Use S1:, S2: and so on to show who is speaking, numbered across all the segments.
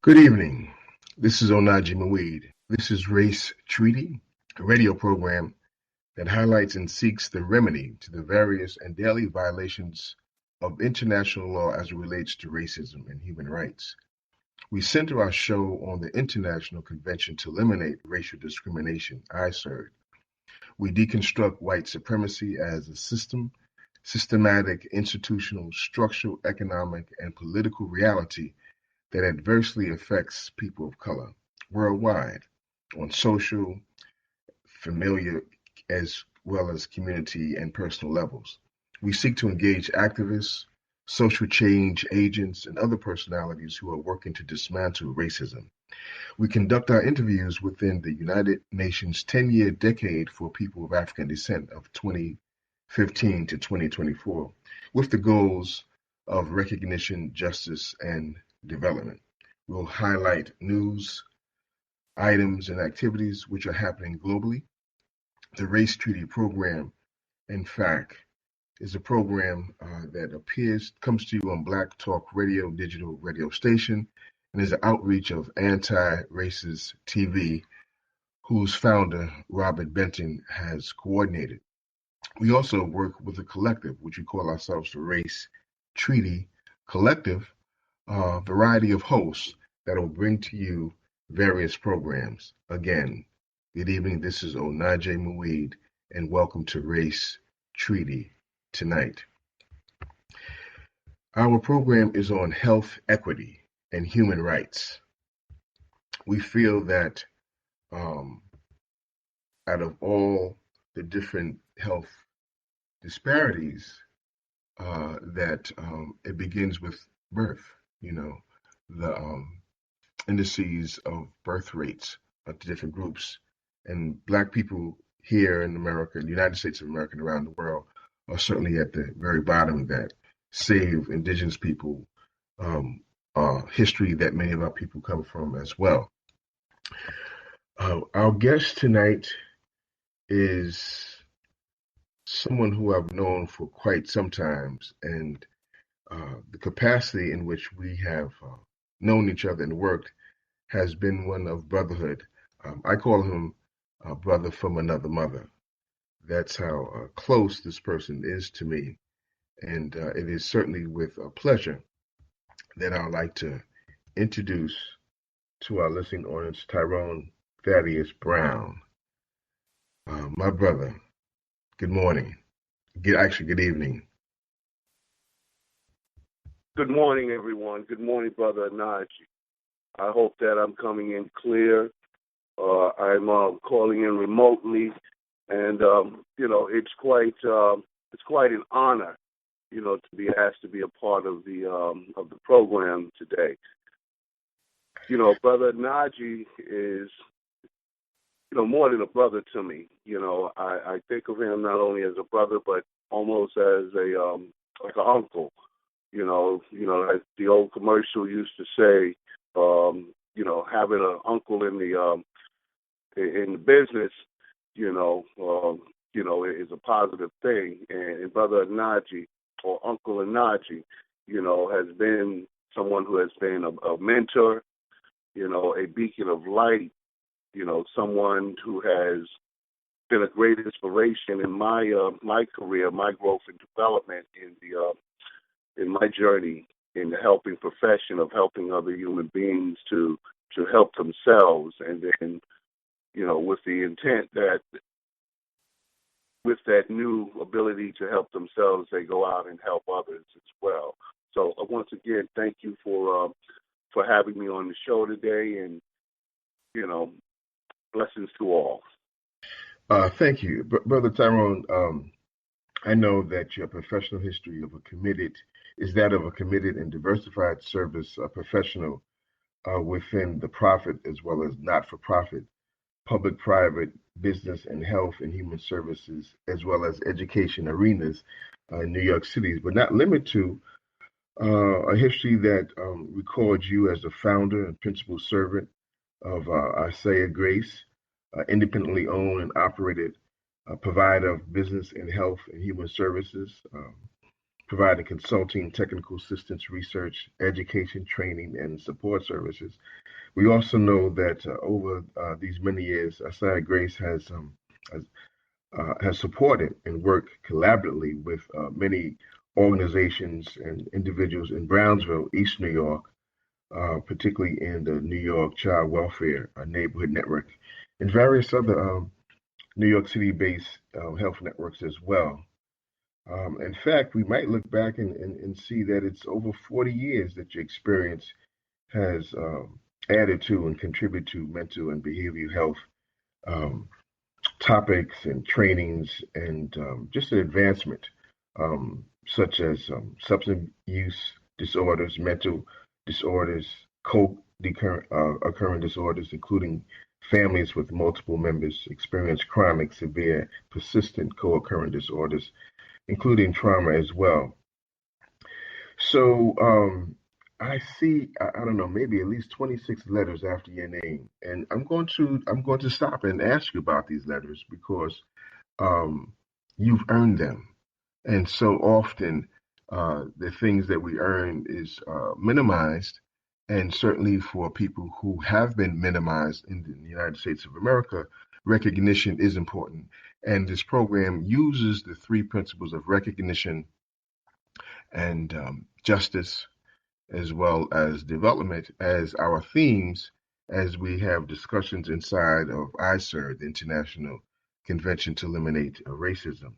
S1: Good evening. This is Onaje Muid. This is Race Treaty, a radio program that highlights and seeks the remedy to the various and daily violations of international law as it relates to racism and human rights. We center our show on the International Convention to Eliminate Racial Discrimination, ICERD. We deconstruct white supremacy as a systematic, institutional, structural, economic, and political reality that adversely affects people of color worldwide on social, familial, as well as community and personal levels. We seek to engage activists, social change agents, and other personalities who are working to dismantle racism. We conduct our interviews within the United Nations 10-year decade for people of African descent of 2015 to 2024, with the goals of recognition, justice, and development. We'll highlight news, items, and activities which are happening globally. The Race Treaty Program, in fact, is a program that comes to you on Black Talk Radio, digital radio station, and is an outreach of Anti-Racist TV, whose founder, Robert Benton, has coordinated. We also work with a collective, which we call ourselves the Race Treaty Collective, variety of hosts that will bring to you various programs. Again, good evening. This is Onaje Muid, and welcome to Race Treaty tonight. Our program is on health equity and human rights. We feel that out of all the different health disparities, that it begins with birth. The indices of birth rates of the different groups. And Black people here in America, the United States of America, and around the world are certainly at the very bottom of that, save indigenous people, history that many of our people come from as well. Our guest tonight is someone who I've known for quite some time, and the capacity in which we have known each other and worked has been one of brotherhood. I call him a brother from another mother. That's how close this person is to me. And it is certainly with a pleasure that I'd like to introduce to our listening audience Tyrone Thaddeus Brown. My brother, good morning. Good evening.
S2: Good morning, everyone. Good morning, Brother Onaje. I hope that I'm coming in clear. I'm calling in remotely, and it's quite an honor, to be asked to be a part of the program today. Brother Onaje is, more than a brother to me. I think of him not only as a brother, but almost as like an uncle. As the old commercial used to say, having an uncle in the business, is a positive thing. And Brother Onaje, or Uncle Onaje, has been someone who has been a mentor, a beacon of light, someone who has been a great inspiration in my career, my growth and development in my journey in the helping profession of helping other human beings to help themselves, and then, with the intent that with that new ability to help themselves, they go out and help others as well. So once again, thank you for having me on the show today, and blessings to all.
S1: Thank you, Brother Tyrone. I know that your professional history is that of a committed and diversified service professional within the profit as well as not-for-profit, public-private, business and health and human services, as well as education arenas in New York City, but not limited to a history that records you as the founder and principal servant of Isaiah Grace, independently owned and operated provider of business and health and human services, providing consulting, technical assistance, research, education, training, and support services. We also know that over these many years, Aside Grace has, has supported and worked collaboratively with many organizations and individuals in Brownsville, East New York, particularly in the New York Child Welfare Neighborhood Network, and various other New York City-based health networks as well. In fact, we might look back and see that it's over 40 years that your experience has added to and contributed to mental and behavioral health um, topics and trainings and just an advancement, such as substance use disorders, mental disorders, co-occurring disorders, including families with multiple members experience chronic, severe, persistent co-occurring disorders, including trauma as well. So I see, I don't know, maybe at least 26 letters after your name, and I'm going to stop and ask you about these letters because um, you've earned them, and so often the things that we earn is minimized, and certainly for people who have been minimized in the United States of America, recognition is important, and this program uses the three principles of recognition and justice as well as development as our themes as we have discussions inside of ICER, the International Convention to Eliminate Racism.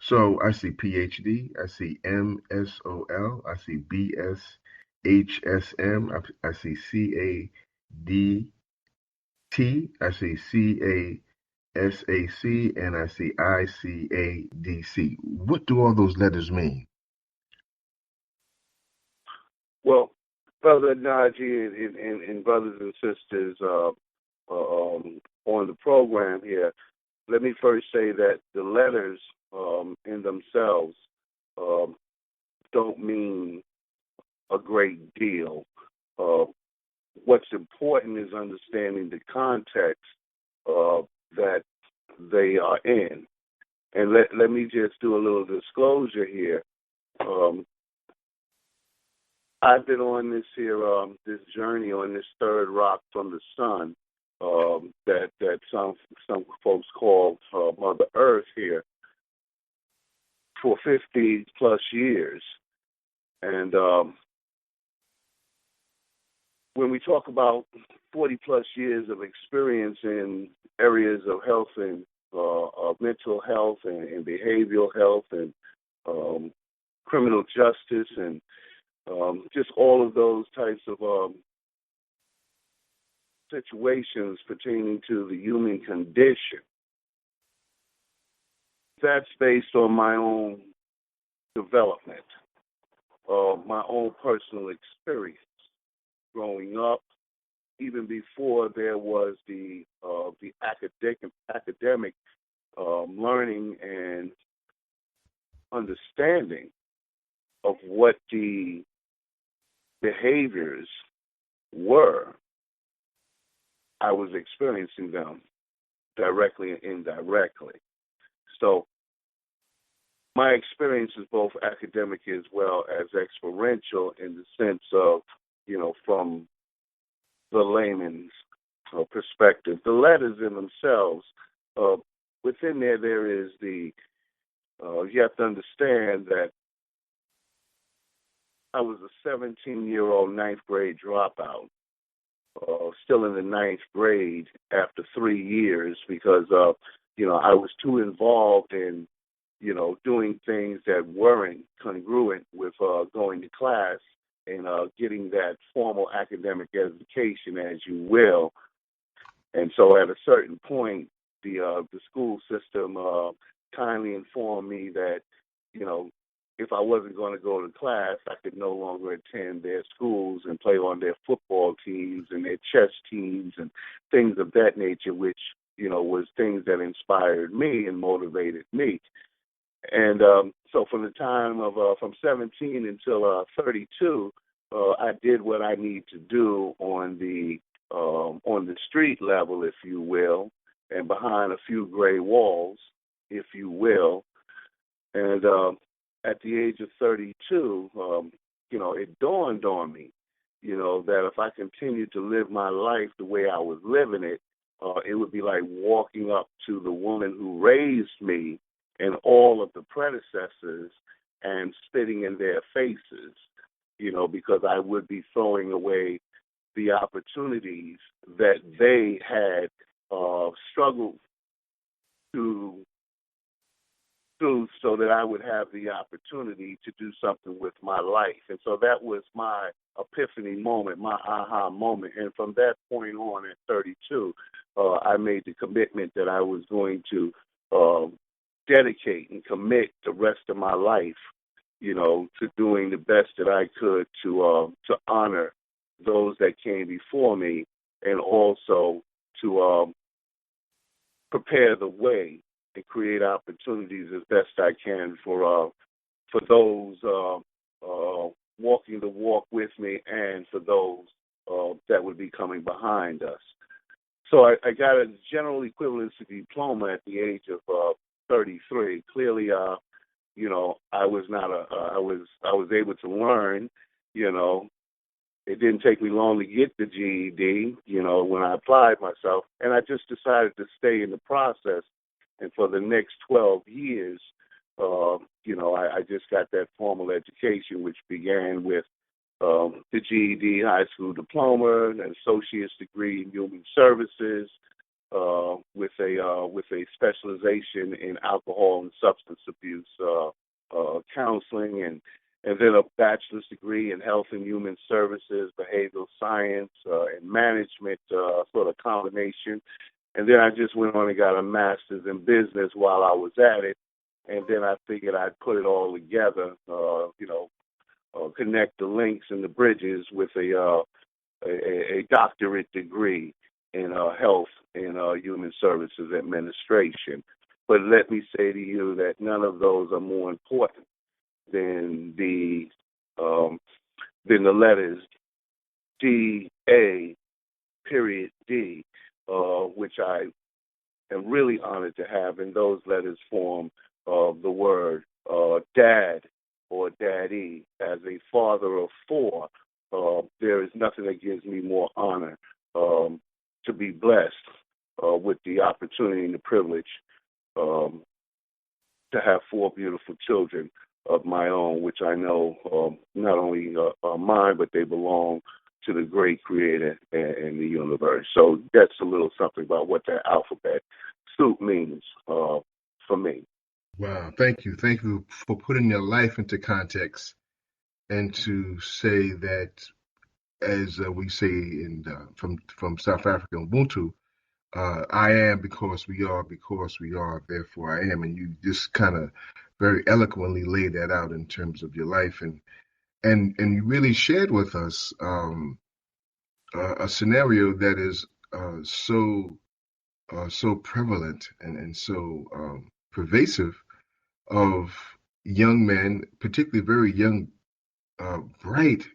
S1: So I see PhD, I see MSOL, I see BSHSM, I see CADT, I see CASAC, and I see ICADC. What do all those letters mean?
S2: Well, Brother Najee and brothers and sisters on the program here, let me first say that the letters in themselves um, don't mean a great deal. Uh, what's important is understanding the context that they are in. And let me just do a little disclosure here. Um, I've been on this here, this journey on this third rock from the sun that some folks call Mother Earth here for 50 plus years. And when we talk about 40 plus years of experience in areas of health and of mental health and behavioral health and criminal justice and just all of those types of situations pertaining to the human condition. That's based on my own development, my own personal experience growing up, even before there was the academic learning and understanding of what the behaviors were. I was experiencing them directly and indirectly. So my experience is both academic as well as experiential in the sense of, from the layman's perspective. The letters in themselves, within there is you have to understand that I was a 17-year-old ninth grade dropout, still in the ninth grade after 3 years because, I was too involved in, doing things that weren't congruent with going to class and getting that formal academic education, as you will. And so at a certain point, the school system kindly informed me that, if I wasn't going to go to class, I could no longer attend their schools and play on their football teams and their chess teams and things of that nature, which, was things that inspired me and motivated me. And so from the time of from 17 until 32, I did what I need to do on the street level, if you will, and behind a few gray walls, if you will. And at the age of 32, it dawned on me, that if I continued to live my life the way I was living it, it would be like walking up to the woman who raised me and all of the predecessors and spitting in their faces, because I would be throwing away the opportunities that they had struggled to do so that I would have the opportunity to do something with my life. And so that was my epiphany moment, my aha moment. And from that point on at 32, I made the commitment that I was going to dedicate and commit the rest of my life, to doing the best that I could to honor those that came before me, and also to prepare the way and create opportunities as best I can for those walking the walk with me, and for those that would be coming behind us. So I got a general equivalency diploma at the age of 33. Clearly, I was not I was able to learn. It didn't take me long to get the GED. When I applied myself, and I just decided to stay in the process. And for the next 12 years, I just got that formal education, which began with the GED, high school diploma, an associate's degree in human services, with a specialization in alcohol and substance abuse counseling, and then a bachelor's degree in health and human services, behavioral science, and management, sort of combination. And then I just went on and got a master's in business while I was at it. And then I figured I'd put it all together, connect the links and the bridges with a doctorate degree in health and human services administration. But let me say to you that none of those are more important than the letters D.A. period D, which I am really honored to have, and those letters form the word dad or daddy. As a father of four, there is nothing that gives me more honor to be blessed with the opportunity and the privilege to have four beautiful children of my own, which I know not only are mine, but they belong to the great creator in the universe. So that's a little something about what that alphabet soup means for me.
S1: Wow, thank you. Thank you for putting your life into context and to say that, as we say in from South Africa, Ubuntu, I am because we are, therefore I am. And you just kind of very eloquently laid that out in terms of your life, and you really shared with us a scenario that is so prevalent and so pervasive of young men, particularly very young, bright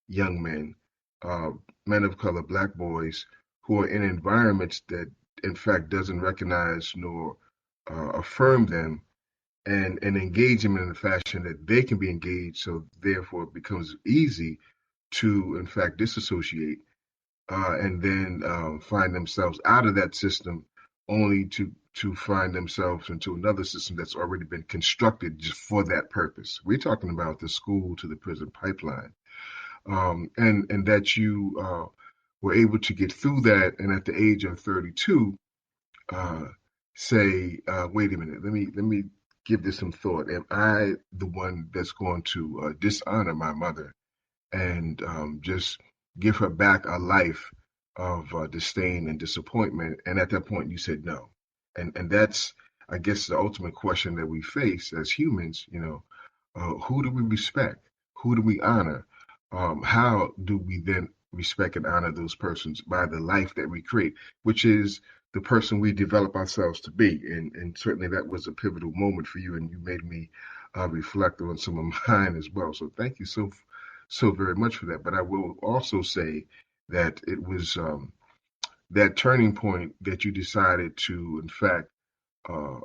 S1: young men, uh, men of color, black boys, who are in environments that, in fact, doesn't recognize nor affirm them and engage them in a fashion that they can be engaged. So therefore, it becomes easy to, in fact, disassociate and then find themselves out of that system, only to find themselves into another system that's already been constructed just for that purpose. We're talking about the school to the prison pipeline, and that you were able to get through that, and at the age of 32, uh, say, wait a minute, let me give this some thought. Am I the one that's going to dishonor my mother and just give her back a life of disdain and disappointment? And at that point, you said no. And that's, I guess, the ultimate question that we face as humans. Who do we respect? Who do we honor? How do we then respect and honor those persons? By the life that we create, which is the person we develop ourselves to be. And certainly that was a pivotal moment for you, and you made me reflect on some of mine as well. So thank you so very much for that. But I will also say that it was that turning point that you decided to, in fact,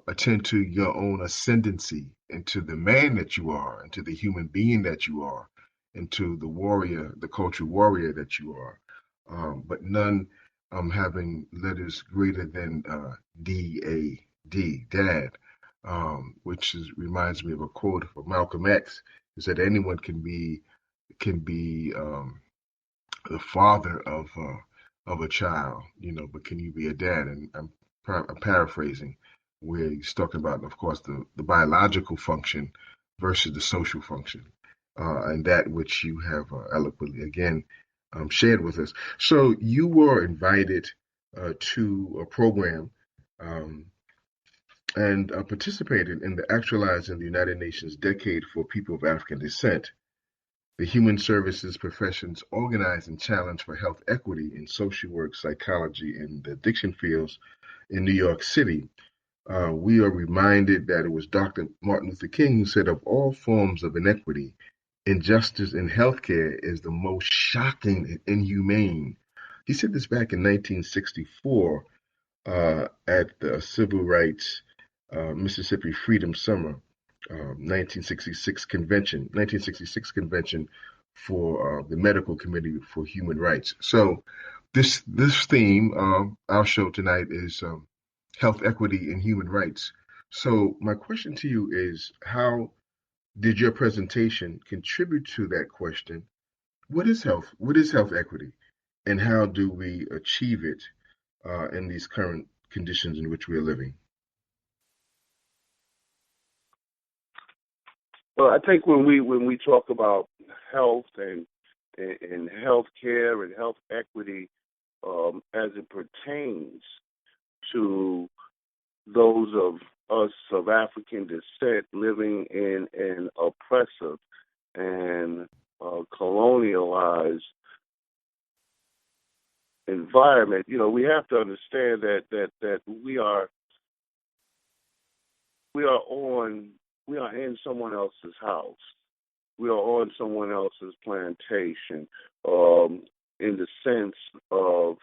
S1: attend to your own ascendancy into the man that you are, into the human being that you are, into the warrior, the cultural warrior that you are. But none having letters greater than D-A-D, Dad, reminds me of a quote from Malcolm X. Is that anyone can be the father of a child, but can you be a dad? And I'm paraphrasing, where he's talking about, of course, the biological function versus the social function, and that which you have eloquently again shared with us. So you were invited to a program um, and participated in the Actualizing the United Nations Decade for People of African Descent, the human services professions organizing challenge for health equity in social work, psychology, and the addiction fields in New York City. We are reminded that it was Dr. Martin Luther King who said, of all forms of inequity, injustice in healthcare is the most shocking and inhumane. He said this back in 1964 at the Civil Rights Mississippi Freedom Summer 1966 convention for the Medical Committee for Human Rights. So this theme, our show tonight is health equity and human rights. So my question to you is, how did your presentation contribute to that question? What is health? What is health equity? And how do we achieve it in these current conditions in which we are living?
S2: Well, I think when we talk about health and health care and health equity, as it pertains to those of us of African descent living in an oppressive and colonialized environment, we have to understand that we are in someone else's house. We are on someone else's plantation, in the sense of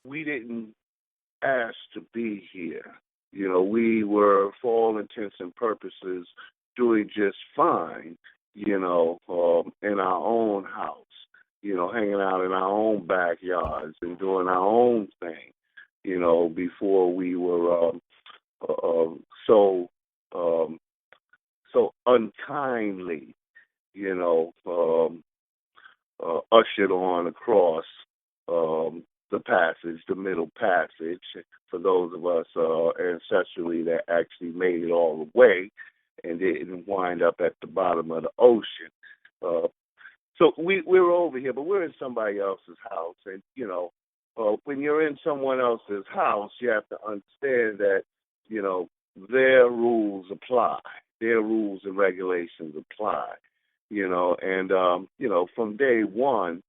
S2: we didn't ask to be here. We were, for all intents and purposes, doing just fine, in our own house, hanging out in our own backyards and doing our own thing, before we were so unkindly, ushered on across the passage, the middle passage, for those of us ancestrally that actually made it all the way and didn't wind up at the bottom of the ocean. So we're over here, but we're in somebody else's house. And, when you're in someone else's house, you have to understand that, their rules apply. Their rules and regulations apply, and, from day one,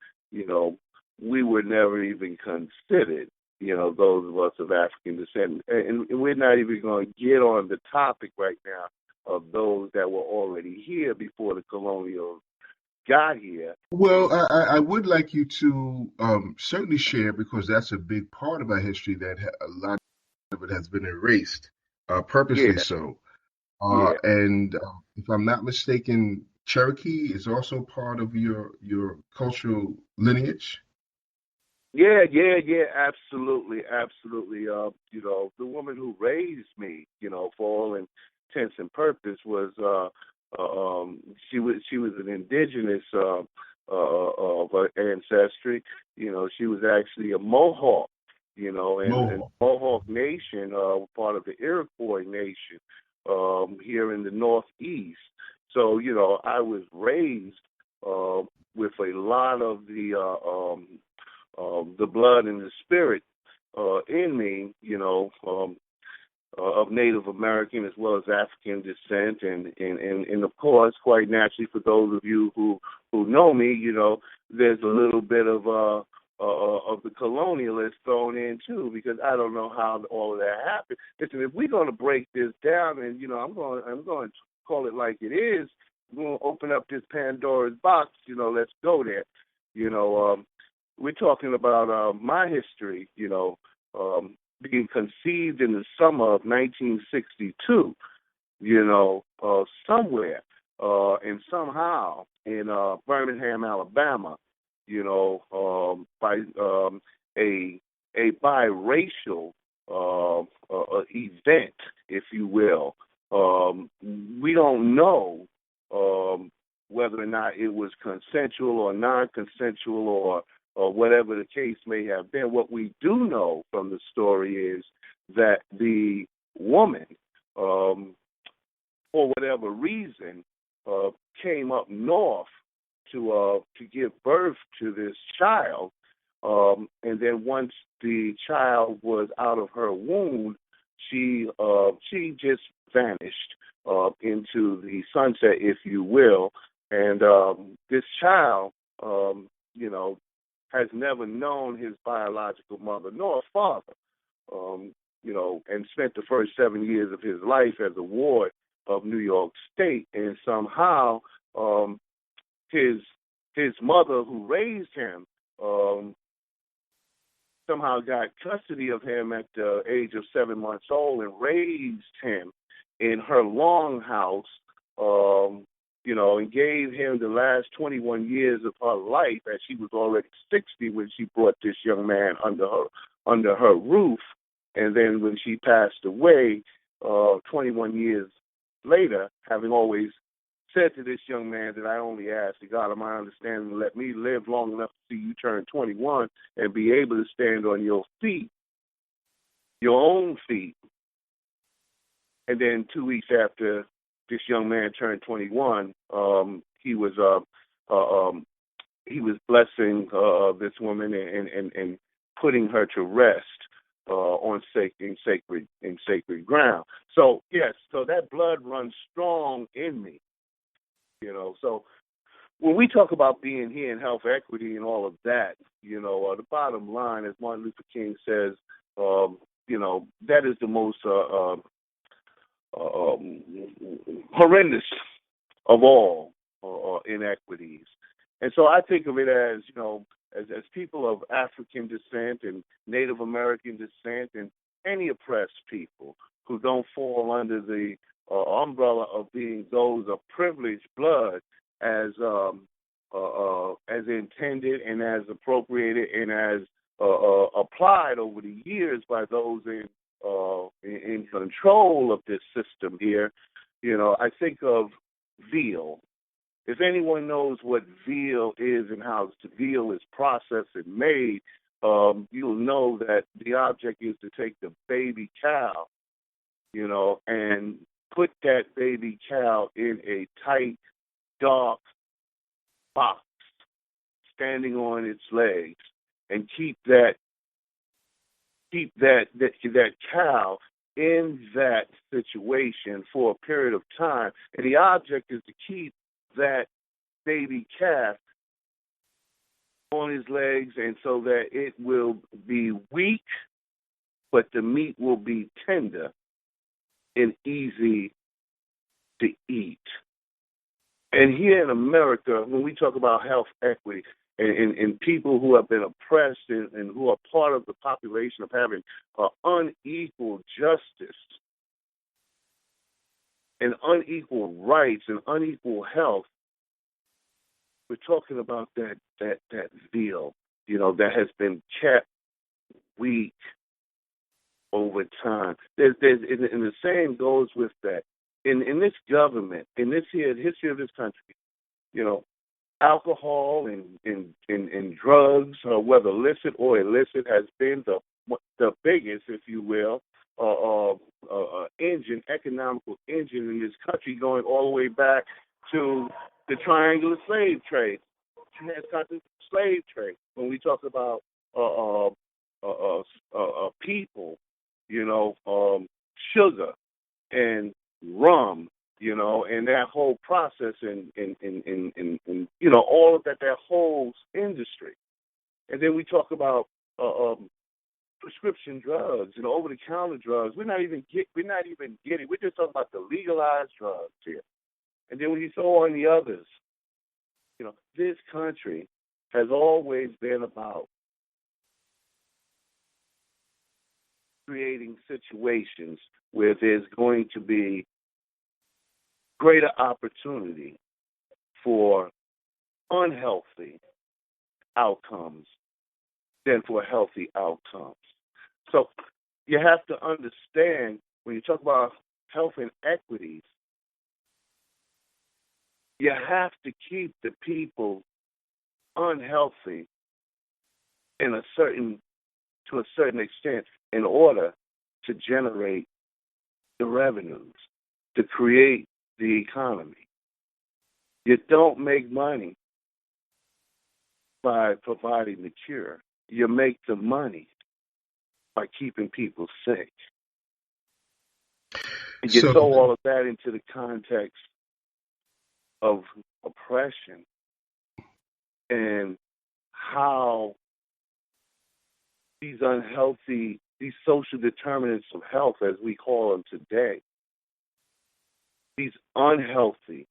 S2: we were never even considered, those of us of African descent. And we're not even going to get on the topic right now of those that were already here before the colonials got here.
S1: Well, I would like you to certainly share, because that's a big part of our history that a lot of it has been erased, purposely
S2: Yeah,
S1: so.
S2: yeah.
S1: And if I'm not mistaken, Cherokee is also part of your cultural lineage.
S2: Yeah, absolutely, absolutely. The woman who raised me, for all intents and purpose, was she was an indigenous of her ancestry. She was actually a Mohawk. And
S1: Mohawk.
S2: Mohawk Nation, part of the Iroquois Nation, here in the Northeast. So I was raised with a lot of the blood and the spirit in me, of Native American as well as African descent, and of course, quite naturally, for those of you who know me, there's a little bit of the colonialist thrown in too, because I don't know how all of that happened. Listen, if we're going to break this down, and I'm going to call it like it is. We're going to open up this Pandora's box. Let's go there. We're talking about my history, being conceived in the summer of 1962, somewhere and somehow in Birmingham, Alabama, by a biracial event, if you will. We don't know whether or not it was consensual or non-consensual or whatever the case may have been. What we do know from the story is that the woman, for whatever reason, came up north to give birth to this child, and then once the child was out of her womb, she just vanished into the sunset, if you will. And this child, has never known his biological mother nor father, and spent the first 7 years of his life as a ward of New York State. And somehow his mother, who raised him, somehow got custody of him at the age of 7 months old and raised him in her longhouse, and gave him the last 21 years of her life, as she was already 60 when she brought this young man under her roof. And then when she passed away, 21 years later, having always said to this young man that I only ask the God of my understanding to let me live long enough to see you turn 21 and be able to stand on your feet, your own feet. And then 2 weeks after this young man turned 21, he was blessing this woman and putting her to rest on sacred ground. So yes, so that blood runs strong in me. So when we talk about being here in health equity and all of that, the bottom line, as Martin Luther King says, that is the most horrendous of all inequities. And so I think of it as, as people of African descent and Native American descent and any oppressed people who don't fall under the umbrella of being those of privileged blood as intended and as appropriated and as applied over the years by those in control of this system here. I think of veal. If anyone knows what veal is and how veal is processed and made, you'll know that the object is to take the baby cow, and put that baby cow in a tight, dark box, standing on its legs, and keep that cow in that situation for a period of time. And the object is to keep that baby calf on his legs, and so that it will be weak, but the meat will be tender and easy to eat. And here in America, when we talk about health equity and people who have been oppressed and who are part of the population of having unequal justice and unequal rights and unequal health, we're talking about that veal, that has been kept weak over time. And the same goes with that. In this government, in this history of this country, alcohol and drugs, whether illicit or illicit, has been the biggest, if you will, economical engine in this country, going all the way back to the triangular slave trade, transcontinental slave trade. When we talk about people, sugar and rum, and that whole process and all of that whole industry. And then we talk about prescription drugs, over-the-counter drugs. We're not even getting. We're just talking about the legalized drugs here. And then when you throw on the others, this country has always been about creating situations where there's going to be greater opportunity for unhealthy outcomes than for healthy outcomes. So you have to understand when you talk about health inequities, you have to keep the people unhealthy to a certain extent in order to generate the revenues, to create the economy. You don't make money by providing the cure. You make the money by keeping people sick. And you throw all of that into the context of oppression and how these social determinants of health, as we call them today, these unhealthy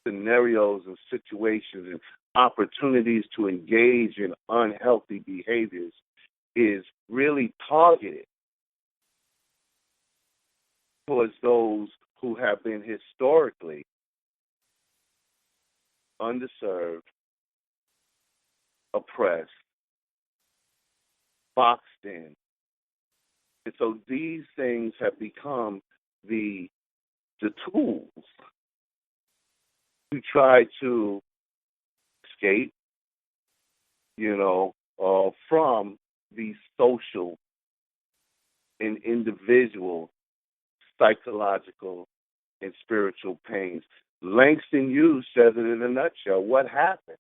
S2: scenarios and situations and opportunities to engage in unhealthy behaviors is really targeted towards those who have been historically underserved, oppressed, boxed in. And so these things have become the tools to try to escape, from these social and individual psychological and spiritual pains. Langston Hughes says it in a nutshell. What happens,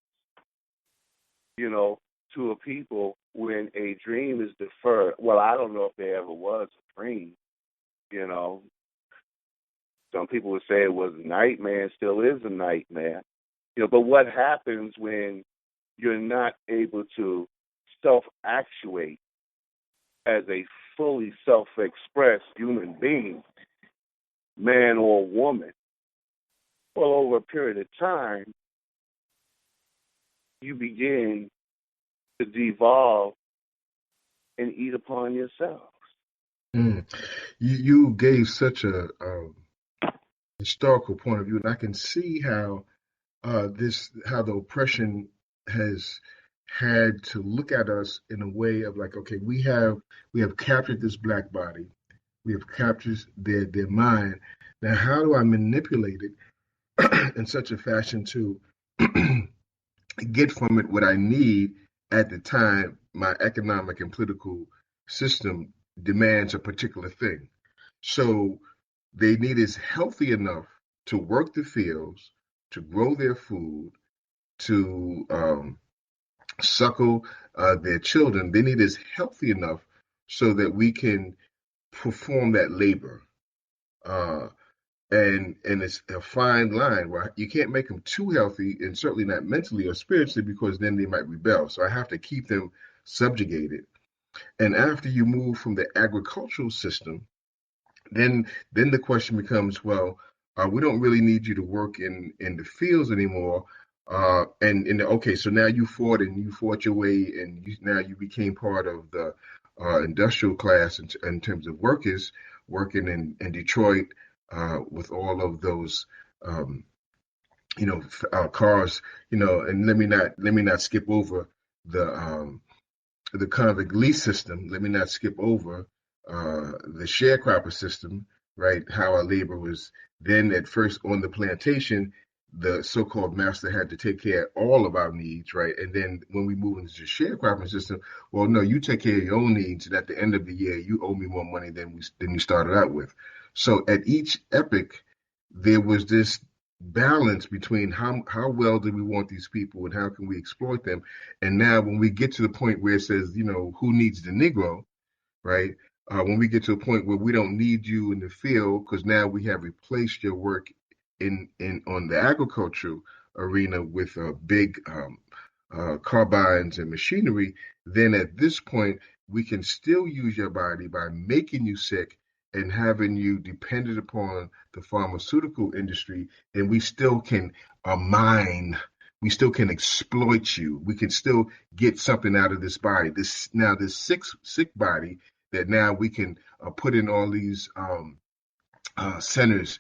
S2: to a people when a dream is deferred? Well, I don't know if there ever was a dream, Some people would say it was a nightmare, it still is a nightmare. But what happens when you're not able to self-actuate as a fully self-expressed human being, man or woman? Well, over a period of time, you begin to devolve and eat upon yourselves.
S1: You gave such a historical point of view, and I can see how how the oppression has had to look at us in a way of like, okay, we have captured this black body, we have captured their mind. Now, how do I manipulate it in such a fashion to get from it what I need at the time my economic and political system demands a particular thing? So they need is healthy enough to work the fields, to grow their food, to suckle their children. They need is healthy enough so that we can perform that labor. Uh, and it's a fine line where you can't make them too healthy and certainly not mentally or spiritually because then they might rebel. So I have to keep them subjugated. And after you move from the agricultural system, then the question becomes, well, we don't really need you to work in the fields anymore. Okay, so now you fought your way, and now you became part of the industrial class in terms of workers working in Detroit with all of those cars, and let me not skip over the convict lease system. Let me not skip over the sharecropper system, right? How our labor was then at first on the plantation, the so-called master had to take care of all of our needs, right? And then when we move into the sharecropping system, well, no, you take care of your own needs, and at the end of the year, you owe me more money than you started out with. So at each epoch, there was this balance between how well do we want these people and how can we exploit them. And now when we get to the point where it says, who needs the Negro, right? When we get to a point where we don't need you in the field because now we have replaced your work in on the agricultural arena with big carbines and machinery, then at this point we can still use your body by making you sick and having you dependent upon the pharmaceutical industry, and we still can mine We still can exploit you. We can still get something out of this body. This sick body that now we can put in all these centers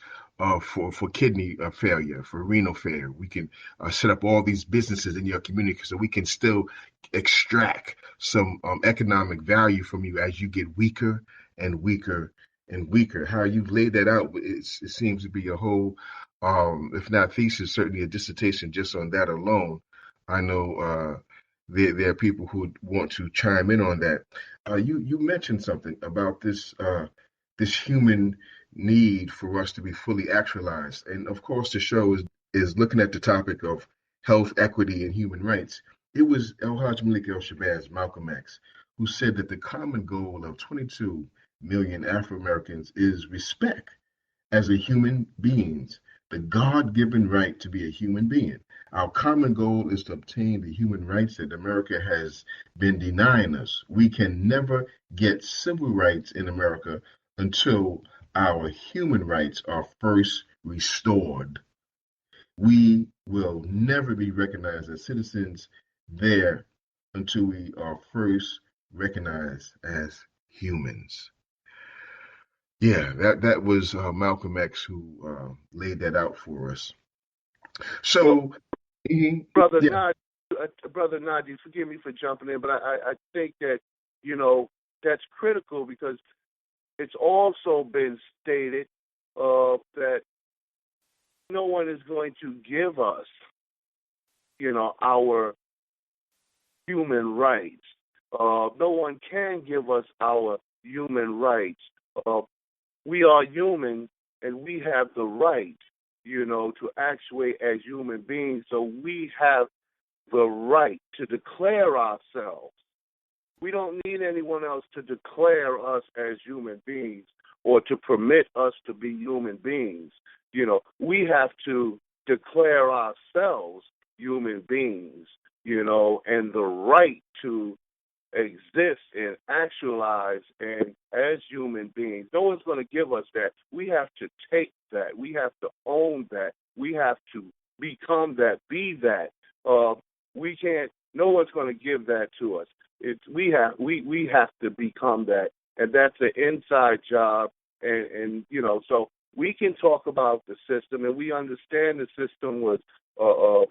S1: for kidney failure, for renal failure. We can set up all these businesses in your community so we can still extract some economic value from you as you get weaker and weaker and weaker. How you've laid that out, it seems to be a whole, if not thesis, certainly a dissertation just on that alone. I know there are people who want to chime in on that. You mentioned something about this human need for us to be fully actualized. And of course, the show is looking at the topic of health, equity, and human rights. It was El-Hajj Malik El-Shabazz, Malcolm X, who said that the common goal of 22 million Afro-Americans is respect as a human beings, the God-given right to be a human being. Our common goal is to obtain the human rights that America has been denying us. We can never get civil rights in America until our human rights are first restored. We will never be recognized as citizens there until we are first recognized as humans. Yeah, that was Malcolm X who laid that out for us. So,
S2: Brother
S1: yeah.
S2: Naji, forgive me for jumping in, but I think that, that's critical because it's also been stated that no one is going to give us, our human rights. No one can give us our human rights. We are human, and we have the right, to actuate as human beings. So we have the right to declare ourselves. We don't need anyone else to declare us as human beings or to permit us to be human beings. We have to declare ourselves human beings, and the right to exist and actualize and as human beings. No one's going to give us that. We have to take that. We have to own that. We have to become that, be that. We can't. No one's going to give that to us. We have to become that, and that's an inside job. And so we can talk about the system, and we understand the system was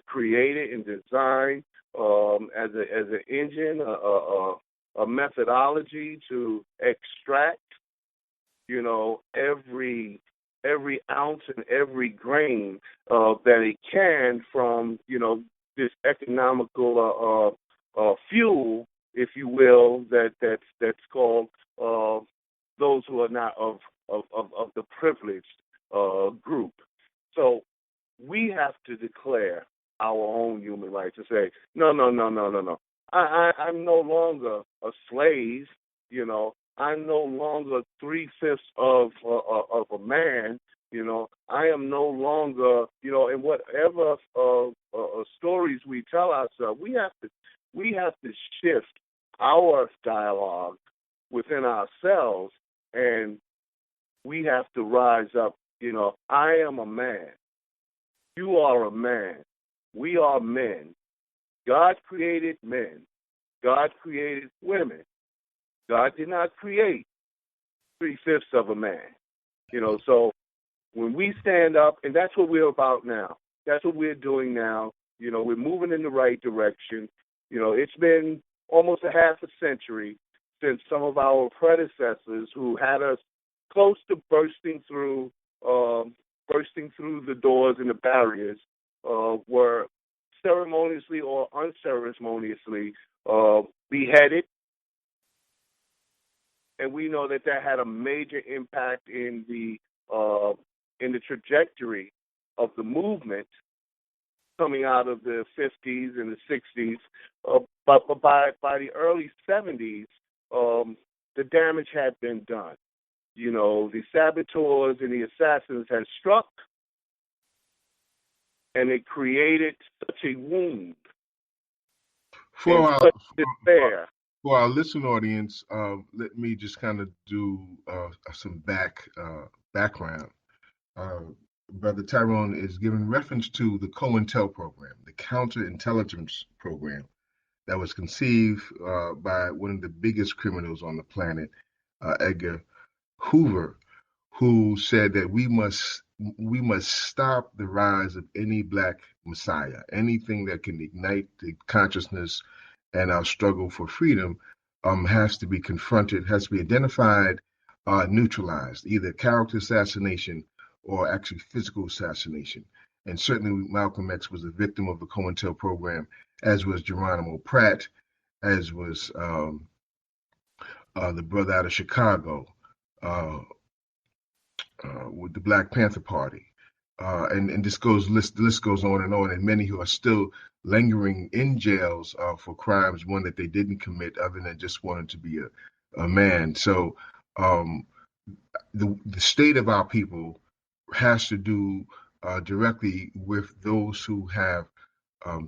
S2: created and designed as an engine, a methodology to extract, every ounce and every grain that it can from, this economical fuel, if you will, that's called those who are not of the privileged group. So we have to declare our own human rights and say, no. I'm no longer a slave. I'm no longer 3/5 of a man. I am no longer, in whatever stories we tell ourselves, we have to shift our dialogue within ourselves, and we have to rise up. I am a man. You are a man. We are men. God created men. God created women. God did not create 3/5 of a man. So when we stand up, and that's what we're about now. That's what we're doing now. We're moving in the right direction. It's been almost a half a century since some of our predecessors who had us close to bursting through the doors and the barriers were ceremoniously or unceremoniously beheaded. And we know that had a major impact in the trajectory of the movement coming out of the 50s and the 60s. But by the early 70s, the damage had been done. The saboteurs and the assassins had struck, and it created such a wound
S1: For
S2: and
S1: our,
S2: such despair.
S1: for our listening audience, let me just kind of do some background. Brother Tyrone is giving reference to the COINTEL program, the counterintelligence program that was conceived by one of the biggest criminals on the planet, Edgar Hoover, who said that we must stop the rise of any black messiah, anything that can ignite the consciousness and our struggle for freedom has to be confronted, has to be identified, neutralized, either character assassination or actually physical assassination. And certainly Malcolm X was a victim of the COINTEL program, as was Geronimo Pratt, as was the brother out of Chicago uh, with the Black Panther Party. And this the list goes on, and many who are still lingering in jails for crimes, one that they didn't commit other than just wanting to be a man. So um, the state of our people has to do directly with those who have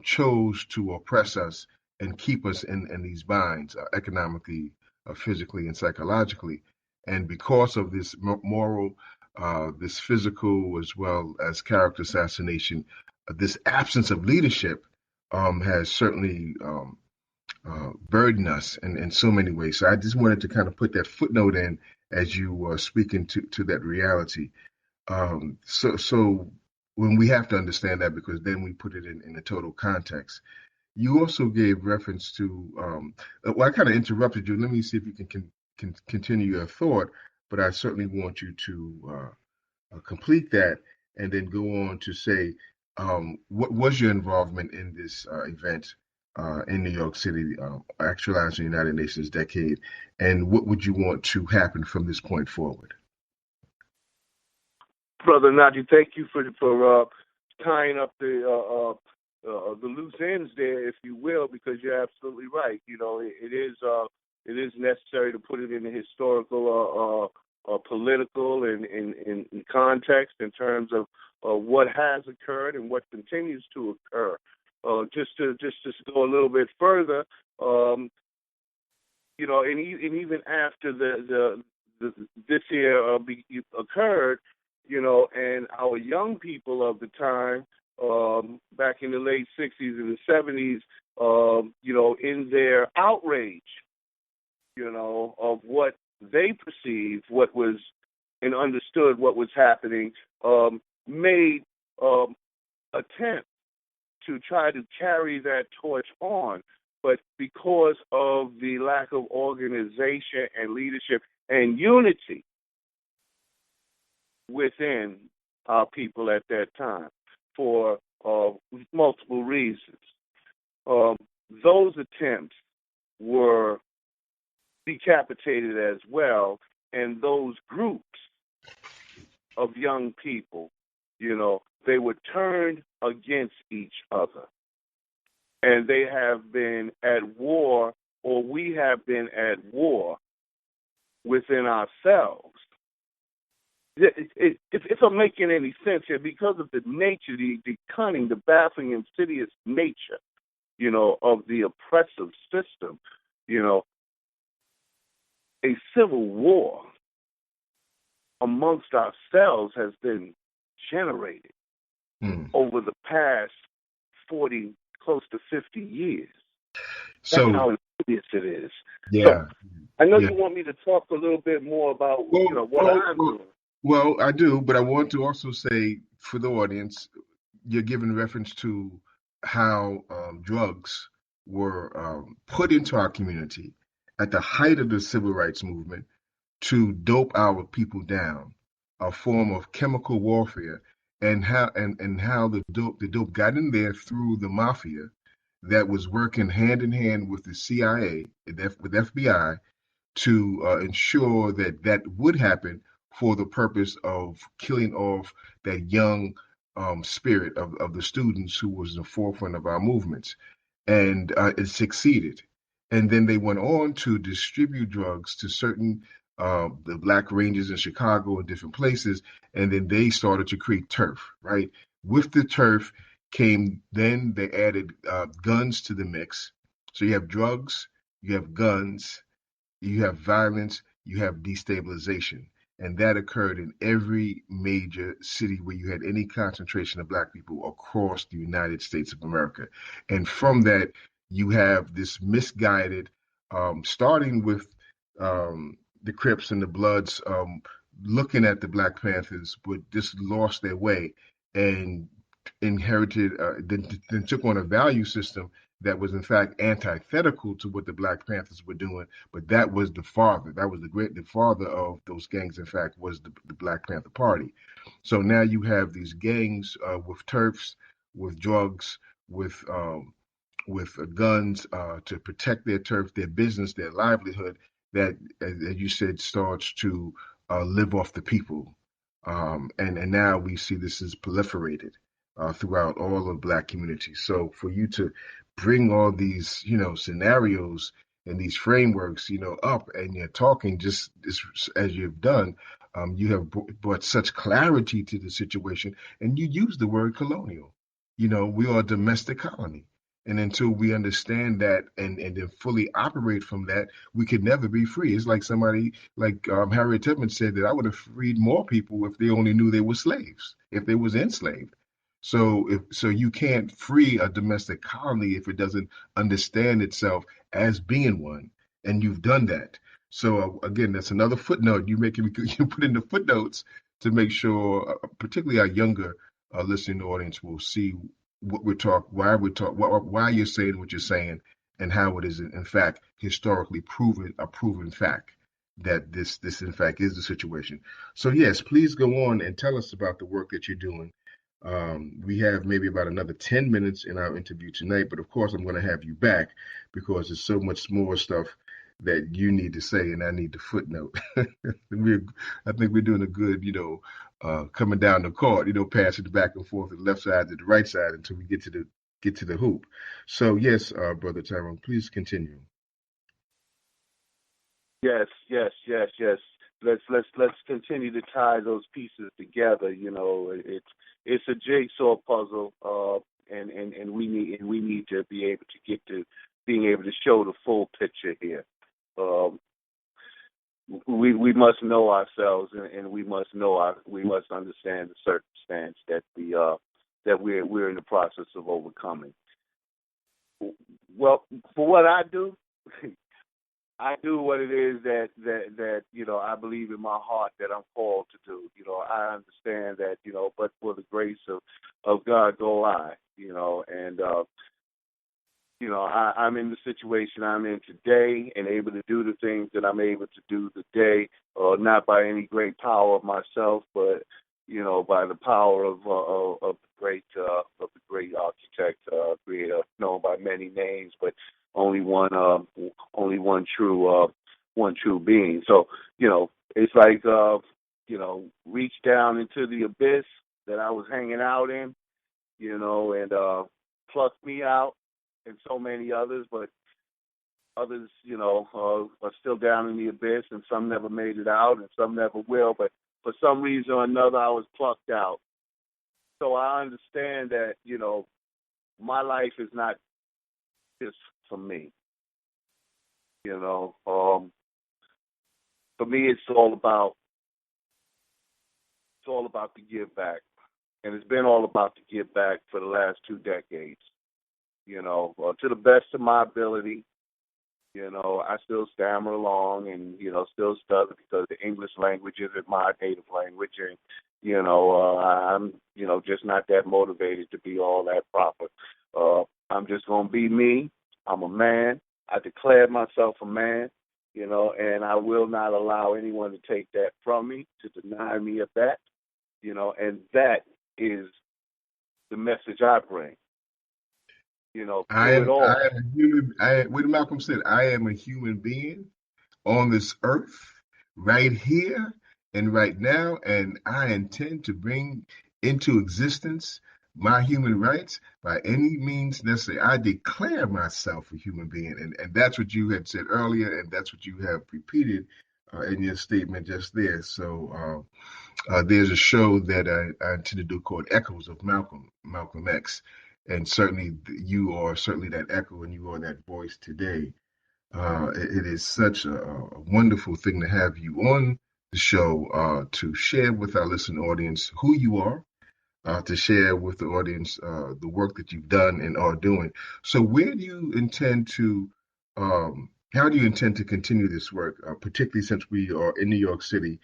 S1: chose to oppress us and keep us in these binds economically, physically, and psychologically. And because of this moral, this physical, as well as character assassination, this absence of leadership has certainly burdened us in so many ways. So I just wanted to kind of put that footnote in as you were speaking to that reality. So when we have to understand that, because then we put it in a total context. You also gave reference to, well, I kind of interrupted you. Let me see if you can continue your thought, but I certainly want you to complete that and then go on to say, what was your involvement in this event in New York City, Actualizing the United Nations Decade, and what would you want to happen from this point forward?
S2: Brother Najee, thank you for tying up the loose ends there, if you will, because you're absolutely right. You know, it is necessary to put it in a historical, political, and in context in terms of what has occurred and what continues to occur. Just to go a little bit further, you know, and even after this year occurred, you know, and our young people of the time, back in the late 60s and the 70s, you know, in their outrage, you know, of what they perceived, what was and understood what was happening, made attempts to try to carry that torch on. But because of the lack of organization and leadership and unity within our people at that time, for multiple reasons, those attempts were decapitated as well, and those groups of young people, you know, they were turned against each other. And they have been at war, or we have been at war within ourselves. If I'm making any sense here, because of the nature, the cunning, the baffling, insidious nature, you know, of the oppressive system, you know, a civil war amongst ourselves has been generated over the past 40, close to 50 years. That's how insidious it is.
S1: Yeah.
S2: So, I know you want me to talk a little bit more about what I'm doing.
S1: Well, I do, but I want to also say for the audience, you're giving reference to how drugs were put into our community at the height of the civil rights movement to dope our people down, a form of chemical warfare, and how the dope got in there through the mafia that was working hand in hand with the CIA, with FBI, to ensure that that would happen for the purpose of killing off that young spirit of the students who was the forefront of our movements. And it succeeded. And then they went on to distribute drugs to certain the Black Rangers in Chicago and different places. And then they started to create turf, right? With the turf came, then they added guns to the mix. So you have drugs, you have guns, you have violence, you have destabilization. And that occurred in every major city where you had any concentration of black people across the United States of America. And from that, you have this misguided, starting with the Crips and the Bloods, looking at the Black Panthers, but just lost their way and inherited, then took on a value system that was in fact antithetical to what the Black Panthers were doing. But that was the father. That was the father of those gangs. In fact, was the Black Panther Party. So now you have these gangs with turfs, with drugs, with guns to protect their turf, their business, their livelihood. That, as you said, starts to live off the people. And now we see this is proliferated throughout all of black communities. So for you to bring all these, scenarios and these frameworks, up, and you're talking just as you've done, you have brought such clarity to the situation, and you use the word colonial. We are a domestic colony. And until we understand that and then fully operate from that, we could never be free. It's like somebody like Harriet Tubman said that I would have freed more people if they only knew they were slaves, if they was enslaved. So you can't free a domestic colony if it doesn't understand itself as being one, and you've done that. So again, that's another footnote you you put in the footnotes to make sure, particularly our younger listening audience, will see what we're talking, why you're saying what you're saying, and how it is in fact historically a proven fact that this in fact is the situation. So yes, please go on and tell us about the work that you're doing. We have maybe about another 10 minutes in our interview tonight, but of course I'm going to have you back because there's so much more stuff that you need to say and I need to footnote. I think we're doing a good, coming down the court, passing it back and forth, the left side to the right side until we get to the hoop. So yes, Brother Tyrone, please continue.
S2: Yes, yes, yes, yes. Let's continue to tie those pieces together. It's a jigsaw puzzle, and we need to be able to get to being able to show the full picture here. We must know ourselves, and we must understand the circumstance that we're in the process of overcoming. Well, for what I do, I do what it is that I believe in my heart that I'm called to do. I understand that but for the grace of God go I. I'm in the situation I'm in today and able to do the things that I'm able to do today, not by any great power of myself, but by the power of the great architect, creator, known by many names, but only one true being. So it's like reach down into the abyss that I was hanging out in, and plucked me out, and so many others, but others, are still down in the abyss, and some never made it out, and some never will. But for some reason or another, I was plucked out. So I understand that, my life is not just for me. For me, it's all about the give back, and it's been all about the give back for the last 2 decades. To the best of my ability. I still stammer along and, still stutter because the English language isn't my native language. And, I'm, just not that motivated to be all that proper. I'm just going to be me. I'm a man. I declare myself a man, and I will not allow anyone to take that from me, to deny me of that, and that is the message I bring.
S1: I am a human. What Malcolm said, I am a human being on this earth, right here and right now, and I intend to bring into existence my human rights by any means necessary. I declare myself a human being, and that's what you had said earlier, and that's what you have repeated in your statement just there. So there's a show that I intend to do called Echoes of Malcolm X. And certainly you are certainly that echo and you are that voice today. It is such a wonderful thing to have you on the show to share with our listening audience who you are, to share with the audience the work that you've done and are doing. So, where do you intend to, how do you intend to continue this work, particularly since we are in New York City,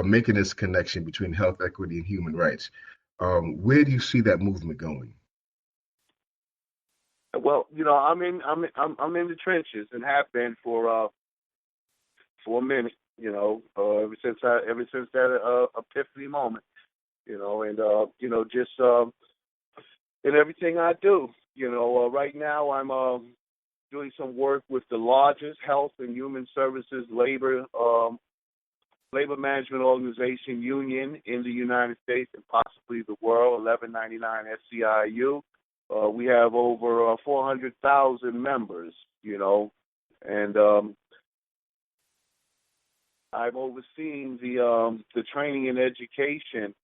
S1: making this connection between health equity and human rights? Where do you see that movement going?
S2: Well, I'm in the trenches and have been for a minute. Ever since that epiphany moment. And just in everything I do. Right now I'm doing some work with the largest health and human services labor management organization union in the United States and possibly the world, 1199 SCIU. We have over 400,000 members, and I've overseen the training and education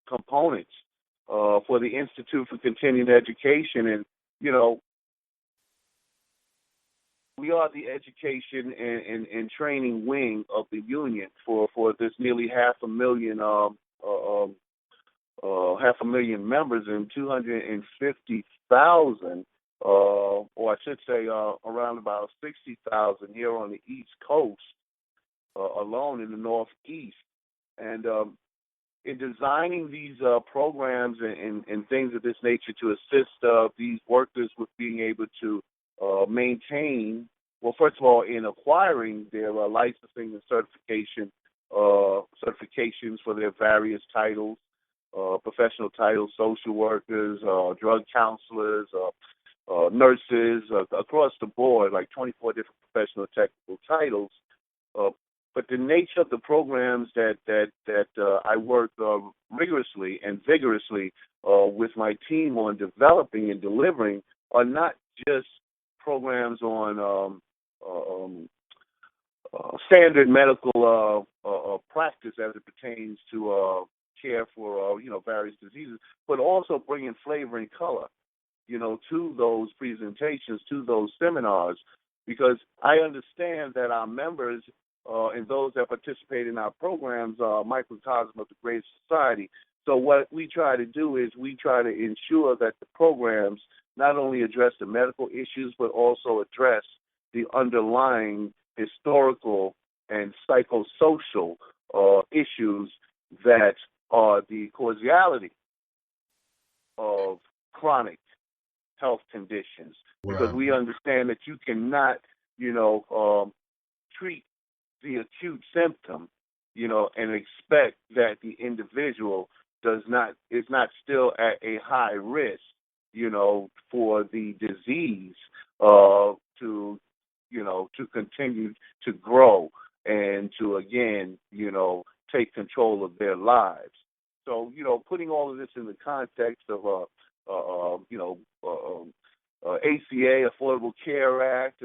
S2: components for the Institute for Continuing Education, and we are the education and training wing of the union for this nearly half a million members and 250,000, or I should say around about 60,000 here on the East Coast alone in the Northeast. And in designing these programs and things of this nature to assist these workers with being able to maintain, well, first of all, in acquiring their licensing and certifications for their various titles, professional titles, social workers, drug counselors, nurses, across the board, like 24 different professional technical titles. But the nature of the programs that I work rigorously and vigorously with my team on developing and delivering are not just programs on standard medical practice as it pertains to care for various diseases, but also bringing flavor and color, to those presentations, to those seminars, because I understand that our members and those that participate in our programs are a microcosm of the great society. So what we try to do is we try to ensure that the programs not only address the medical issues, but also address the underlying historical and psychosocial issues that are the causality of chronic health conditions.
S1: Wow.
S2: Because we understand that you cannot, treat the acute symptom, and expect that the individual is not still at a high risk, for the disease to continue to grow and to again, take control of their lives. So, putting all of this in the context of ACA, Affordable Care Act,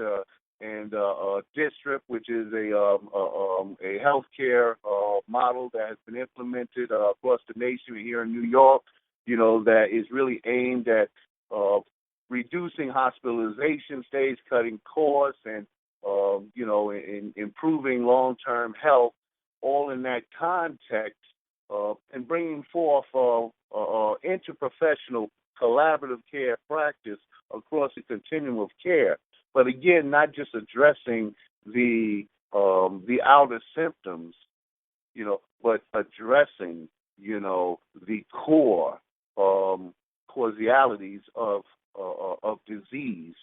S2: and DSRIP, which is a healthcare model that has been implemented across the nation here in New York, that is really aimed at reducing hospitalization stays, cutting costs, and in improving long-term health, all in that context, and bringing forth interprofessional collaborative care practice across the continuum of care. But again, not just addressing the outer symptoms, but addressing, the core causalities of disease,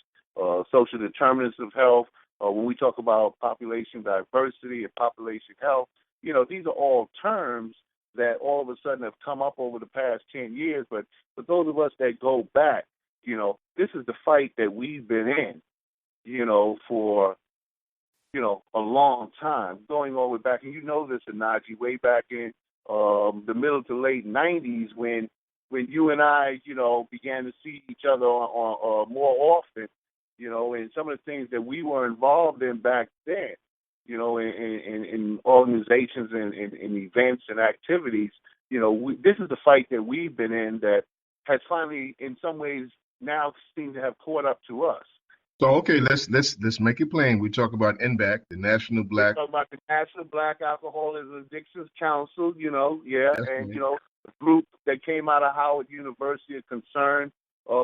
S2: social determinants of health. When we talk about population diversity and population health, these are all terms that all of a sudden have come up over the past 10 years. But for those of us that go back, this is the fight that we've been in, for, a long time, going all the way back. And this, Onaje, way back in the middle to late 90s when you and I, began to see each other on more often, and some of the things that we were involved in back then, in organizations and events and activities, this is the fight that we've been in that has finally, in some ways, now seemed to have caught up to us.
S1: So okay, let's make it plain. We talk about NBAC, the National
S2: We're
S1: Black.
S2: talking about the National Black Alcoholism and Addictions Council, yeah,
S1: That's
S2: and,
S1: right.
S2: the group that came out of Howard University of concerned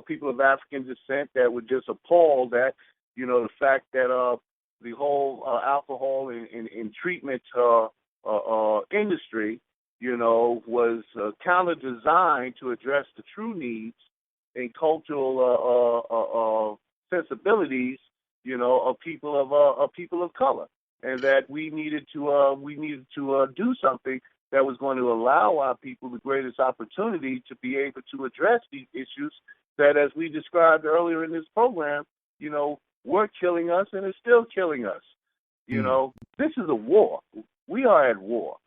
S2: people of African descent that were just appalled at, the fact that the whole alcohol and treatment industry, was counter-designed to address the true needs and cultural sensibilities, of people of color, and that we needed to do something that was going to allow our people the greatest opportunity to be able to address these issues that, as we described earlier in this program, were killing us and is still killing us.
S1: Mm,
S2: This is a war. We are at war.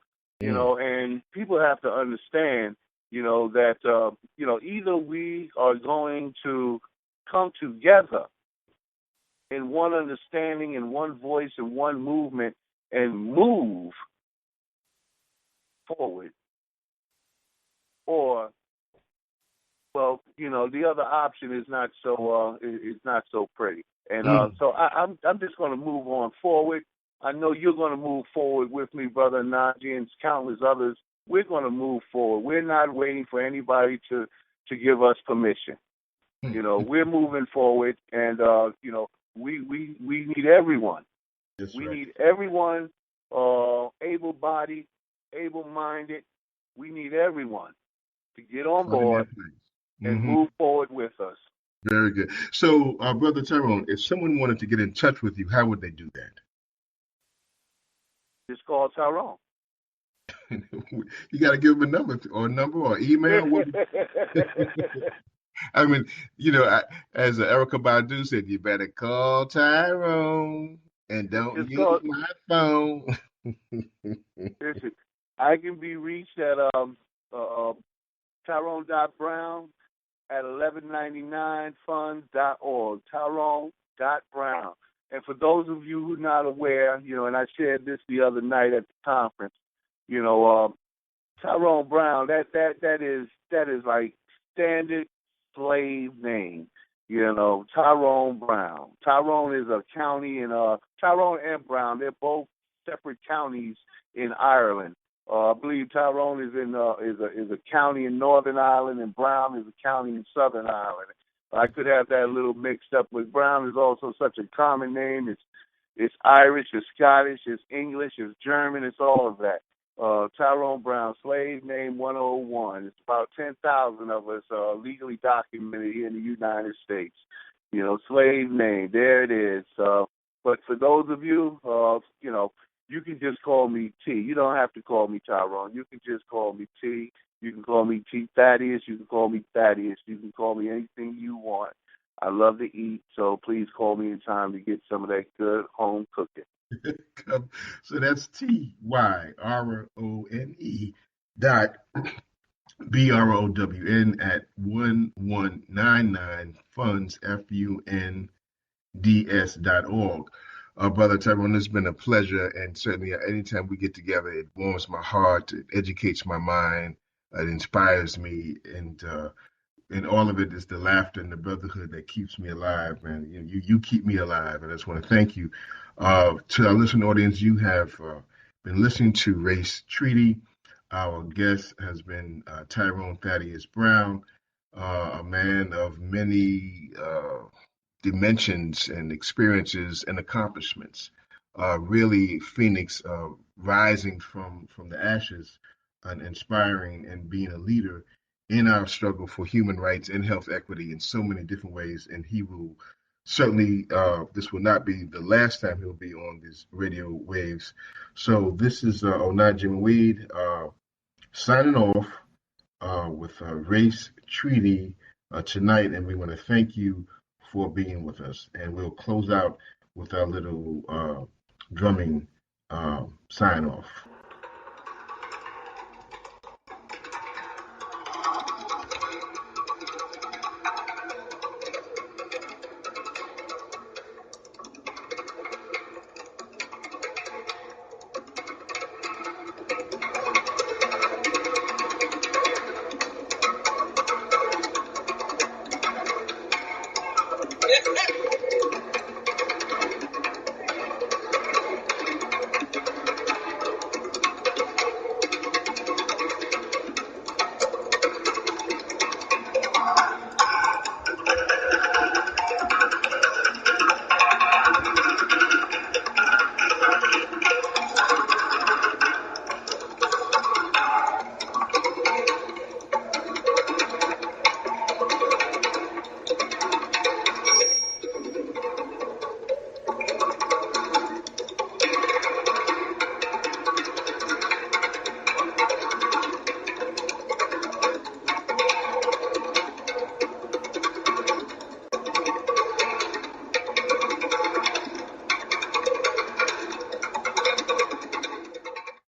S1: mm.
S2: And people have to understand, that either we are going to come together in one understanding, in one voice, in one movement, and move forward, or the other option is not so pretty. And
S1: Mm.
S2: so I'm just going to move on forward. I know you're going to move forward with me, Brother Najee, and countless others. We're going to move forward. We're not waiting for anybody to give us permission. We're moving forward, and we need everyone.
S1: That's
S2: We
S1: right.
S2: need everyone, able-bodied, able-minded. We need everyone to get on
S1: Find
S2: board
S1: that place.
S2: and
S1: Hmm.
S2: move forward with us.
S1: Very good. So, Brother Tyrone, if someone wanted to get in touch with you, how would they do
S2: Just call Tyrone.
S1: that? You got to give them a number or email. I mean, as Erica Badu said, you better call Tyrone and don't
S2: Just
S1: use
S2: call.
S1: my phone.
S2: Listen, I can be reached at uh, Tyrone.Brown at 1199funds.org. Tyrone.Brown. And for those of you who are not aware, and I shared this the other night at the conference, Tyrone Brown, that is like standard slave name. Tyrone Brown. Tyrone is a county in Tyrone and Brown. They're both separate counties in Ireland. I believe Tyrone is a county in Northern Ireland, and Brown is a county in Southern Ireland. I could have that a little mixed up, but Brown is also such a common name. It's Irish, it's Scottish, it's English, it's German, it's all of that. Tyrone Brown, slave name 101. It's about 10,000 of us legally documented here in the United States. Slave name, there it is. But for those of you, you can just call me T. You don't have to call me Tyrone. You can just call me T. You can call me T Thaddeus. You can call me Thaddeus. You can call me anything you want. I love to eat, so please call me in time to get some of that good home cooking.
S1: So that's Tyrone dot BROWN at 1199 funds FUNDS.org. Brother Tyrone, it's been a pleasure, and certainly anytime we get together, it warms my heart, it educates my mind, it inspires me, and all of it is the laughter and the brotherhood that keeps me alive, man. You keep me alive, and I just want to thank you. To our listening audience, you have been listening to Race Treaty. Our guest has been Tyrone Thaddeus Brown, a man of many dimensions and experiences and accomplishments. Really, Phoenix rising from the ashes and inspiring and being a leader in our struggle for human rights and health equity in so many different ways. And he will certainly, this will not be the last time he'll be on these radio waves. So this is Onaje Muid signing off with Race Treaty tonight. And we want to thank you for being with us. And we'll close out with our little drumming sign off.